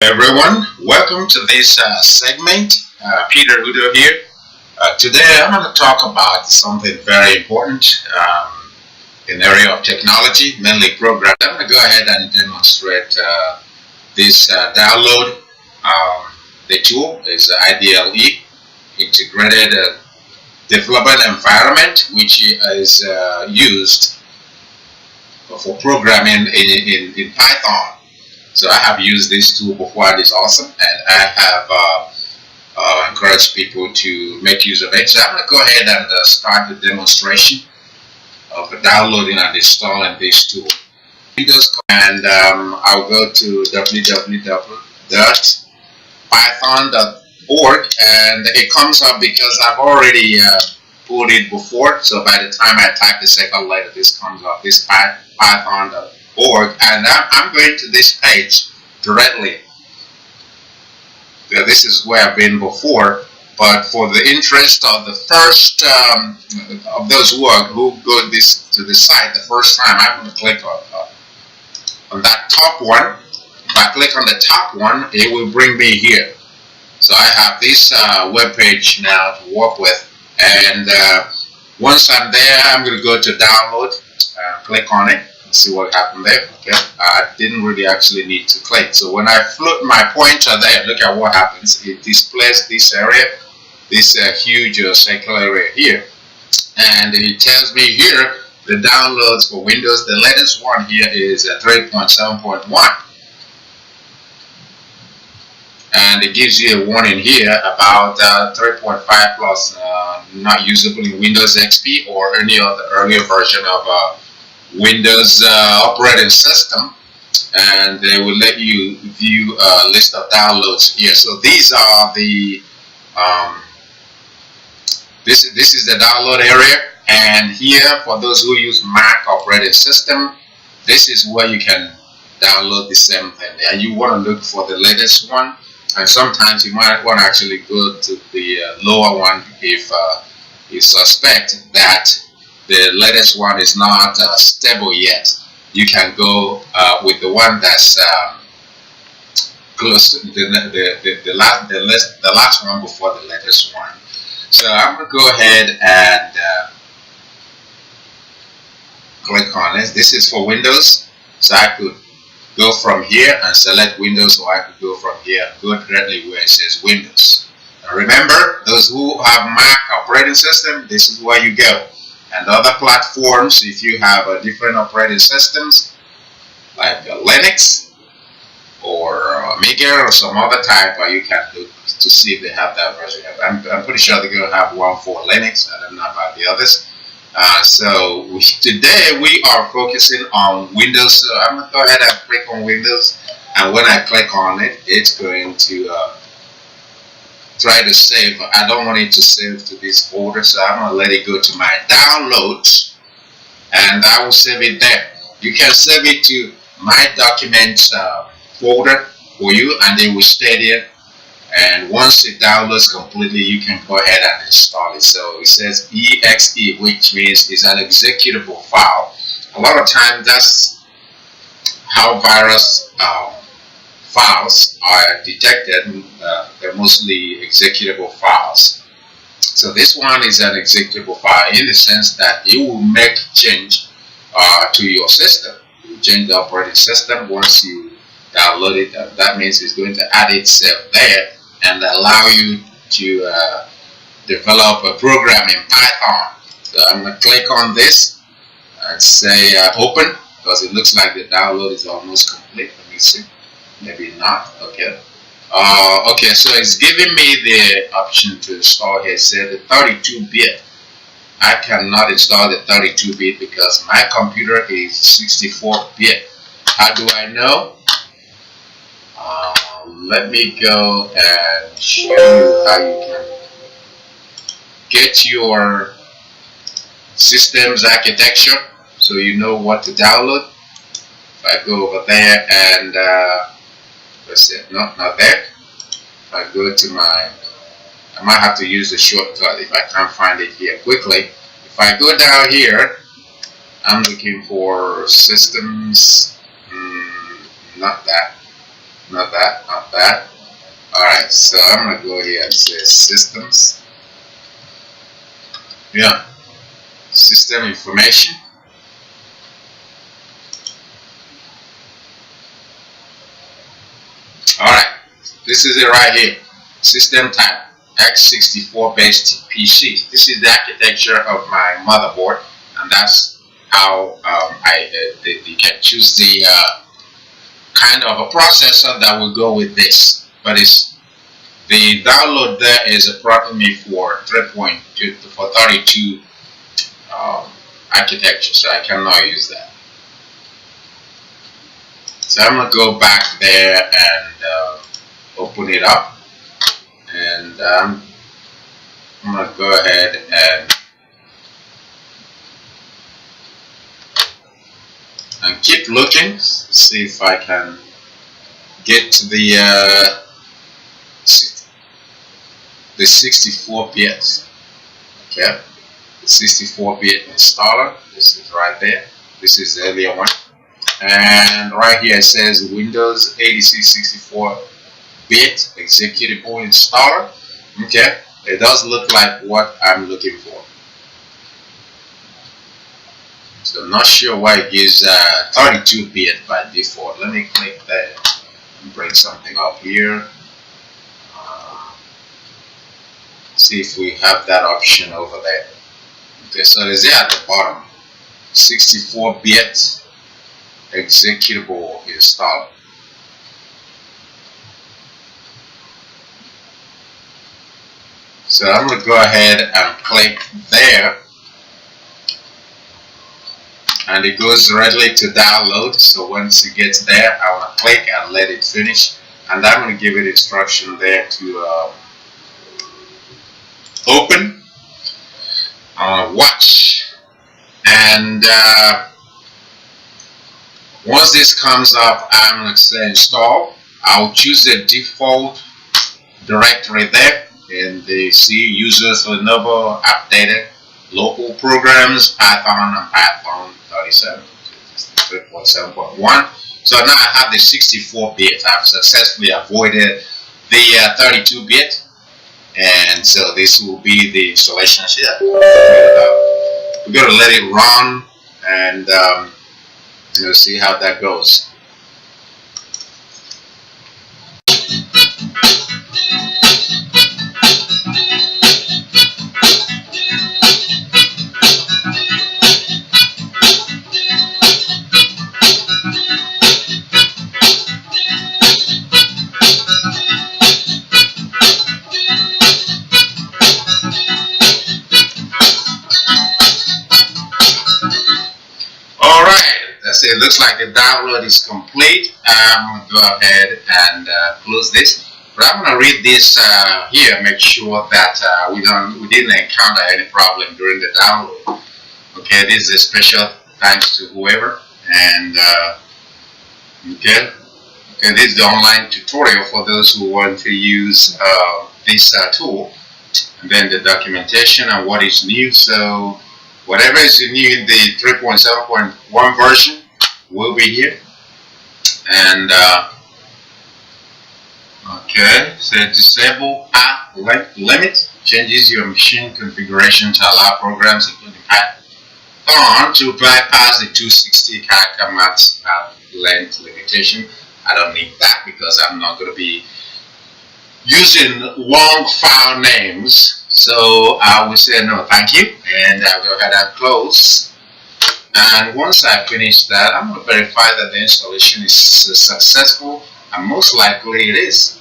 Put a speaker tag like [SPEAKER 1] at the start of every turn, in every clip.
[SPEAKER 1] Everyone, welcome to this segment. Peter Udo here. Today I'm going to talk about something very important in the area of technology, mainly programming. I'm going to go ahead and demonstrate this download. The tool is IDLE, Integrated Development Environment, which is used for programming in Python. So I have used this tool before and it's awesome, and I have encouraged people to make use of it. So I'm going to go ahead and start the demonstration of downloading and installing this tool. Windows, and I'll go to www.python.org, and it comes up because I've already pulled it before. So by the time I type the second letter, this comes up, this python.org, and I'm going to this page directly. This is where I've been before, but for the interest of the first of those who go to the site the first time, I'm going to click on that top one. If I click on the top one, it will bring me here. So I have this web page now to work with, and once I'm there, I'm going to go to download, click on it, and see what happened there. Okay, I didn't really actually need to click. So when I float my pointer there, look at what happens. It displays this area, this huge circular area here, and it tells me here the downloads for Windows. The latest one here is 3.7.1. And it gives you a warning here about 3.5 plus not usable in Windows XP or any other earlier version of Windows operating system, and they will let you view a list of downloads here. So these are the this is the download area, and here for those who use Mac operating system, this is where you can download the same thing, and you want to look for the latest one. And sometimes you might want to actually go to the lower one if you suspect that the latest one is not stable yet. You can go with the one that's close to the last one before the latest one. So I'm going to go ahead and click on it. This is for Windows, so I could go from here and select Windows, or I could go from here, go directly where it says Windows. Now remember, those who have Mac operating system, this is where you go. And other platforms, if you have different operating systems, like Linux or Amiga or some other type, you can look to see if they have that version. I'm pretty sure they're going to have one for Linux. I don't know about the others. Today we are focusing on Windows, so I'm going to go ahead and click on Windows, and when I click on it, it's going to try to save. I don't want it to save to this folder, so I'm going to let it go to my downloads, and I will save it there. You can save it to my documents folder for you, and it will stay there. And once it downloads completely, you can go ahead and install it. So it says exe, which means it's an executable file. A lot of times that's how virus files are detected. They're mostly executable files. So this one is an executable file in the sense that it will make change to your system. You change the operating system once you download it. That means it's going to add itself there and allow you to develop a program in Python. So I'm going to click on this and say open, because it looks like the download is almost complete. Let me see. Maybe not. Okay. Okay, so it's giving me the option to install here. It says the 32-bit. I cannot install the 32-bit because my computer is 64-bit. How do I know? Let me go and show you how you can get your system's architecture so you know what to download. If I go over there and let's see, no, not there. If I go to my, I might have to use the shortcut if I can't find it here quickly. If I go down here, I'm looking for systems, not that. Not that, not that. Alright, so I'm gonna go here and say systems. Yeah, system information. Alright, this is it right here. System type x64 based PC. This is the architecture of my motherboard, and that's how you can choose the kind of a processor that will go with this. But it's the download there is approximately for 3.2 for 32 architecture, so I cannot use that. So I'm gonna go back there and open it up, and I'm gonna go ahead and keep looking, see if I can get to the 64-bit. Okay, the 64-bit installer. This is right there. This is the earlier one, and right here it says Windows 86 64-bit executable installer. Okay, it does look like what I'm looking for. So I'm not sure why it gives 32-bit by default. Let me click there and bring something up here. See if we have that option over there. Okay, so it's there at the bottom. 64-bit executable installer. So I'm going to go ahead and click there, and it goes directly to download. So once it gets there, I want to click and let it finish, and I'm going to give it instruction there to open, watch, and once this comes up, I'm going to say install. I'll choose the default directory there in the C users Lenovo updated local programs Python and Python 37 3.7.1. So now I have the 64-bit. I've successfully avoided the 32-bit, and so this will be the installation here. We're going to let it run and you'll see how that goes. It looks like the download is complete. I'm going to go ahead and close this. But I'm going to read this here, make sure that we didn't encounter any problem during the download. Okay, this is a special thanks to whoever. And okay, this is the online tutorial for those who want to use this tool. And then the documentation and what is new. So whatever is new in the 3.7.1 version will be here. And okay, so disable app limit changes your machine configuration to allow programs including Python to bypass the 260 character max length limitation. I don't need that because I'm not going to be using long file names. So I will say no thank you, and I'll go ahead and close. And once I finish that, I'm going to verify that the installation is successful, and most likely it is.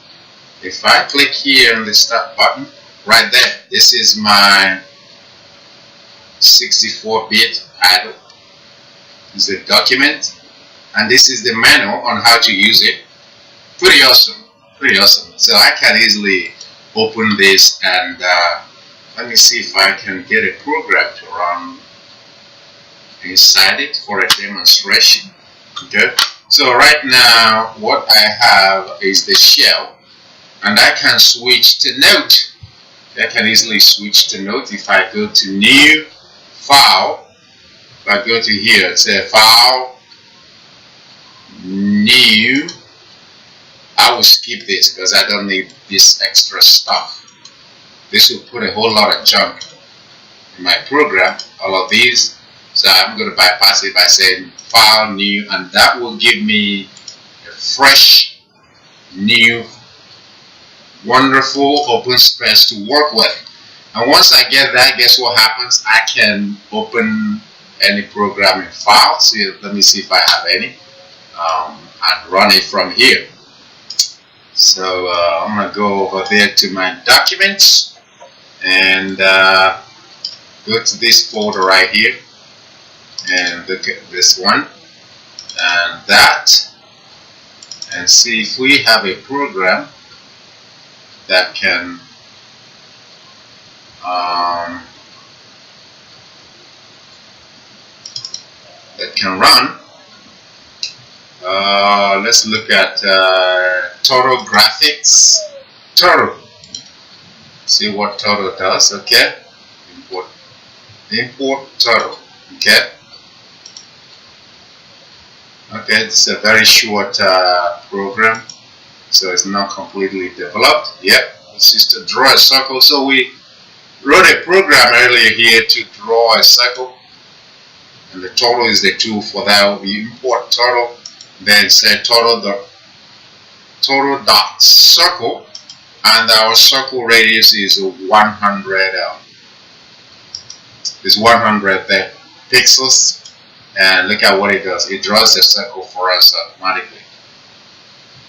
[SPEAKER 1] If I click here on the start button, right there, this is my 64-bit idle. This is the document, and this is the manual on how to use it. Pretty awesome, pretty awesome. So I can easily open this and let me see if I can get a program to run inside it for a demonstration. Okay, so right now what I have is the shell, and I can switch to Note. I can easily switch to Note if I go to New File. If I go to here, say File, New, I will skip this because I don't need this extra stuff. This will put a whole lot of junk in my program, all of these. So I'm going to bypass it by saying File, New, and that will give me a fresh, new, wonderful open space to work with. And once I get that, guess what happens? I can open any program in File. So let me see if I have any, and run it from here. So I'm going to go over there to my documents and go to this folder right here and look at this one and that, and see if we have a program that can run. Let's look at Total Graphics. Total. See what Total does. Okay. Import Total. Okay. Okay. It's a very short program, so it's not completely developed. Yep. It's just to draw a circle. So we wrote a program earlier here to draw a circle, and the total is the tool for that. We import total, then say total dot circle, and our circle radius is 100. Is 100 there pixels, and look at what it does. It draws the circle for us automatically.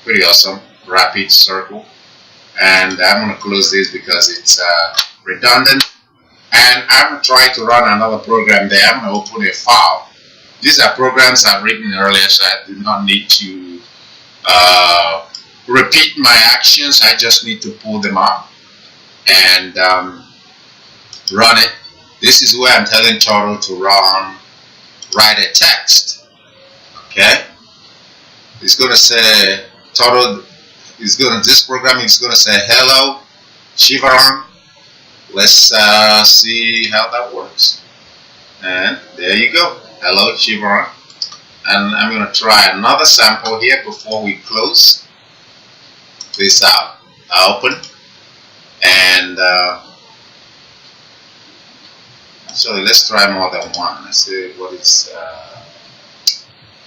[SPEAKER 1] Pretty awesome, rapid circle. And I'm going to close this because it's redundant. And I'm going to try to run another program there. I'm going to open a file. These are programs I've written earlier, so I do not need to repeat my actions. I just need to pull them up and run it. This is where I'm telling Total to write a text. Okay? It's going to say, Total is going to, this program is going to say, hello, Chevron. Let's see how that works. And there you go. Hello, Chevron. And I'm going to try another sample here before we close this out. I open. And actually, let's try more than one. Let's see what is.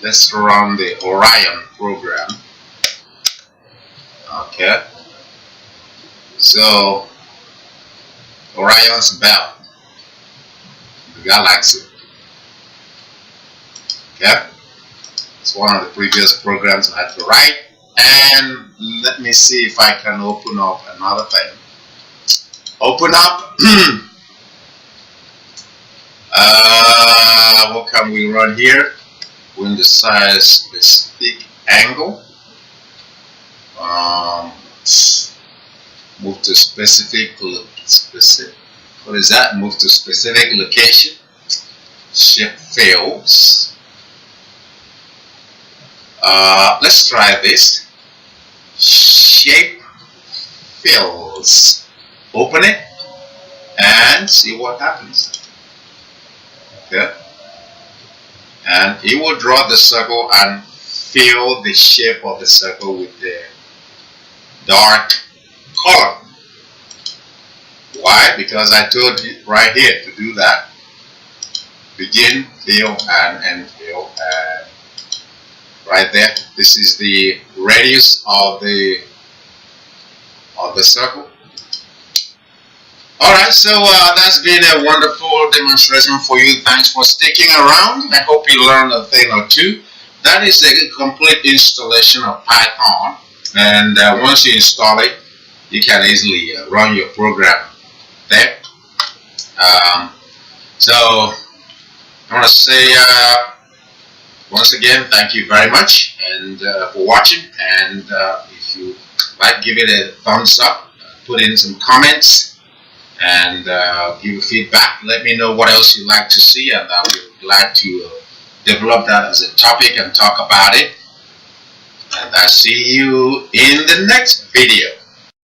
[SPEAKER 1] Let's run the Orion program. Okay. So, Orion's bell. The galaxy. Okay. It's one of the previous programs I had to write. And let me see if I can open up another thing. Open up. What can we run here? Window size specific angle. Move to specific. What is that? Move to specific location. Shape fields. Let's try this. Shape fills. Open it and see what happens. Okay. And it will draw the circle and fill the shape of the circle with the dark color. Why? Because I told you right here to do that. Begin, fill, and end fill. And right there, this is the radius of the circle. Alright, so that's been a wonderful demonstration for you. Thanks for sticking around. I hope you learned a thing or two. That is a complete installation of Python. And once you install it, you can easily run your program there. So I want to say once again, thank you very much and for watching. And if you like, give it a thumbs up, put in some comments, and give feedback. Let me know what else you'd like to see, and I'll be glad to develop that as a topic and talk about it. And I'll see you in the next video.